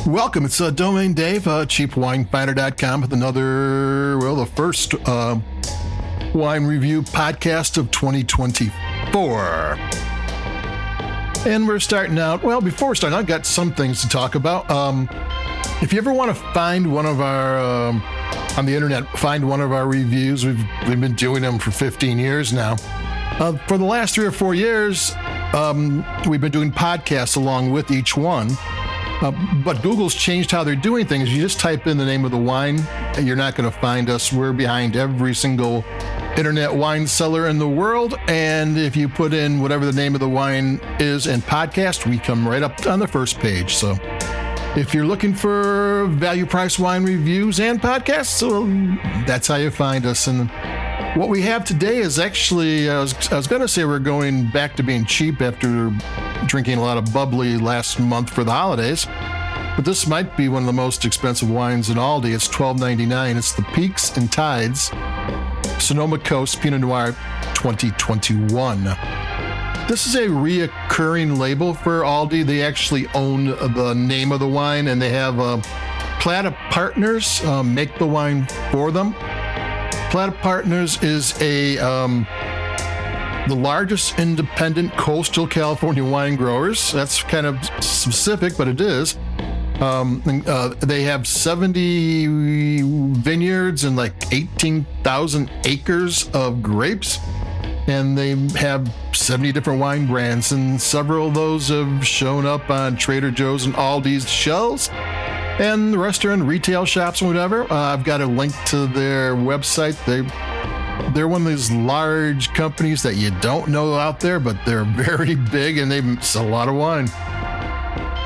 Welcome. It's Domain Dave, cheapwinefinder.com with another, the first wine review podcast of 2024. And we're starting out, before we start, I've got some things to talk about. If you ever want to find one of our, on the internet, find one of our reviews, we've been doing them for 15 years now. For the last 3 or 4 years, we've been doing podcasts along with each one. But Google's changed how they're doing things. You just type in the name of the wine, and you're not going to find us. We're behind every single internet wine seller in the world. And if you put in whatever the name of the wine is and podcast, we come right up on the first page. So if you're looking for value price wine reviews and podcasts, that's how you find us. And what we have today is actually, I was going to say we're going back to being cheap after drinking a lot of bubbly last month for the holidays, but this might be one of the most expensive wines in Aldi. It's $12.99. It's the Peaks and Tides Sonoma Coast Pinot Noir 2021. This is a reoccurring label for Aldi. They actually own the name of the wine, and they have Plata Partners make the wine for them. Plata Partners is the largest independent coastal California wine growers. That's kind of specific, but it is. They have 70 vineyards and like 18,000 acres of grapes, and they have 70 different wine brands, and several of those have shown up on Trader Joe's and Aldi's shelves, and the restaurant, retail shops, and whatever. I've got a link to their website. They're one of these large companies that you don't know out there, but they're very big and they sell a lot of wine.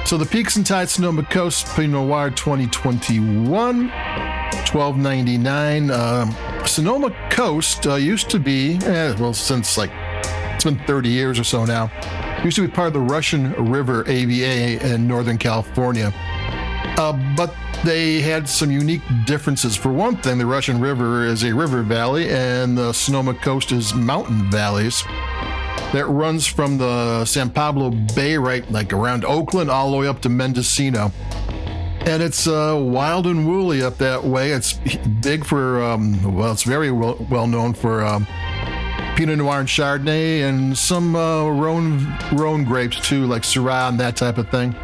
So the Peaks and Tides Sonoma Coast Pinot Noir 2021, $12.99. Sonoma Coast used to be, since it's been 30 years or so now, used to be part of the Russian River AVA in Northern California. But they had some unique differences. For one thing, the Russian River is a river valley, and the Sonoma Coast is mountain valleys that runs from the San Pablo Bay, right, like around Oakland, all the way up to Mendocino. And it's wild and woolly up that way. It's big for, it's very well known for Pinot Noir and Chardonnay, and some Rhone grapes too, like Syrah and that type of thing.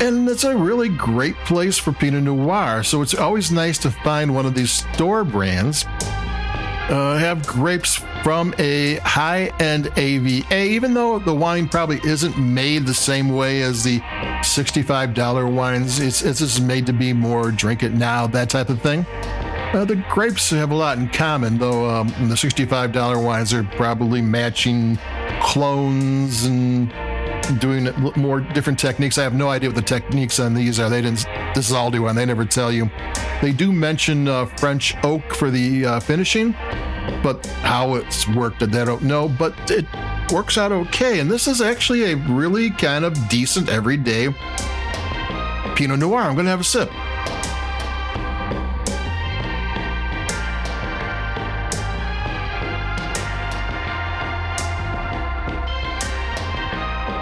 And it's a really great place for Pinot Noir. So it's always nice to find one of these store brands have grapes from a high-end AVA, even though the wine probably isn't made the same way as the $65 wines. It's just made to be more drink it now, that type of thing. The grapes have a lot in common, though the $65 wines are probably matching clones and doing more different techniques. I have no idea what the techniques on these are. This is Aldi wine. They never tell you. They do mention French oak for the finishing, but how it's worked, I don't know. But it works out okay. And this is actually a really kind of decent everyday Pinot Noir. I'm going to have a sip.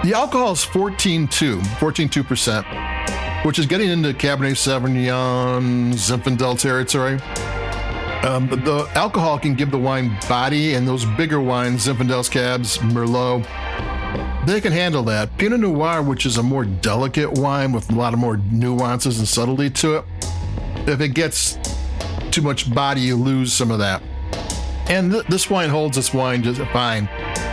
The alcohol is 14.2%, which is getting into Cabernet Sauvignon, Zinfandel territory. But the alcohol can give the wine body, and those bigger wines, Zinfandels, Cabs, Merlot, they can handle that. Pinot Noir, which is a more delicate wine with a lot of more nuances and subtlety to it, if it gets too much body, you lose some of that. And this wine holds this wine just fine.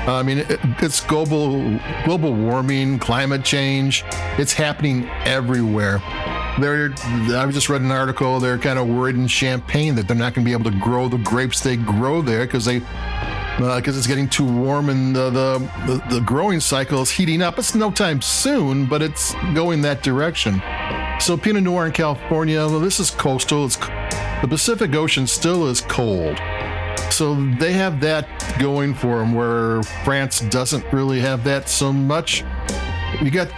I mean, it's global warming, climate change. It's happening everywhere. I just read an article. They're kind of worried in Champagne that they're not going to be able to grow the grapes they grow there because it's getting too warm, and the growing cycle is heating up. It's no time soon, but it's going that direction. So Pinot Noir in California, this is coastal. The Pacific Ocean still is cold. So they have that going for them, where France doesn't really have that so much. You got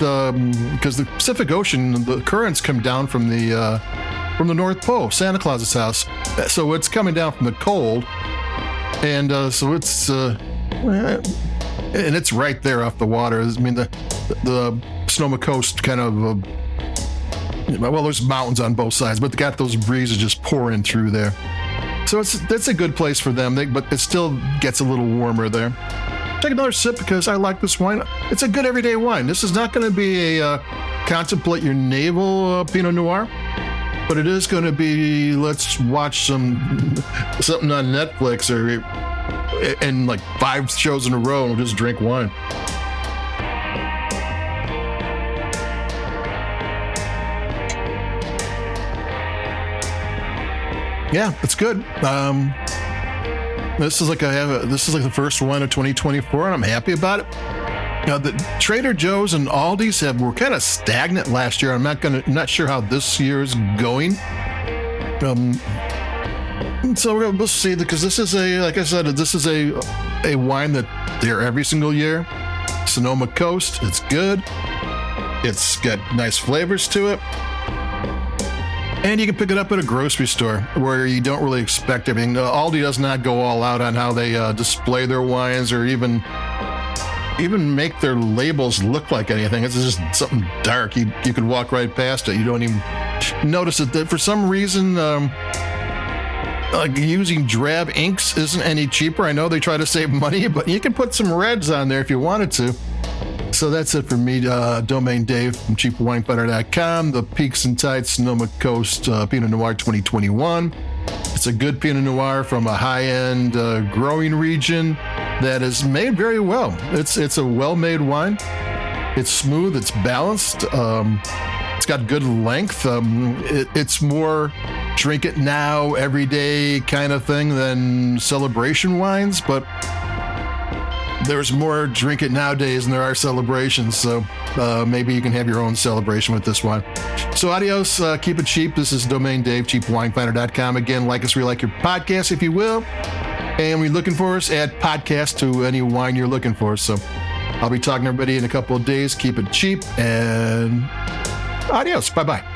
because the Pacific Ocean, the currents come down from the North Pole, Santa Claus's house. So it's coming down from the cold, and so it's and it's right there off the water. I mean, the Sonoma Coast kind of well, there's mountains on both sides, but they got those breezes just pouring through there. So that's a good place for them, but it still gets a little warmer there. Take another sip because I like this wine. It's a good everyday wine. This is not going to be a contemplate your navel Pinot Noir, but it is going to be, let's watch something on Netflix and like 5 shows in a row and we'll just drink wine. Yeah, it's good. This is like the first one of 2024, and I'm happy about it. The Trader Joe's and Aldi's were kind of stagnant last year. I'm not sure how this year is going. So we'll see, because this is like I said, this is a wine that they're every single year. Sonoma Coast, it's good. It's got nice flavors to it. And you can pick it up at a grocery store where you don't really expect everything. Aldi does not go all out on how they display their wines or even make their labels look like anything. It's just something dark. You could walk right past it. You don't even notice it. That for some reason, like using drab inks isn't any cheaper. I know they try to save money, but you can put some reds on there if you wanted to. So that's it for me, Domain Dave from cheapwinefinder.com. The Peaks and Tides Sonoma Coast Pinot Noir 2021. It's a good Pinot Noir from a high-end growing region that is made very well. It's a well-made wine. It's smooth. It's balanced. It's got good length. It's more drink it now, everyday kind of thing than celebration wines, but there's more drink it nowadays than there are celebrations, so maybe you can have your own celebration with this wine. So adios, keep it cheap. This is Domain Dave, cheapwinefinder.com. Again, like us where you like your podcast, if you will. And when you're looking for us, add podcast to any wine you're looking for. So I'll be talking to everybody in a couple of days. Keep it cheap, and adios. Bye-bye.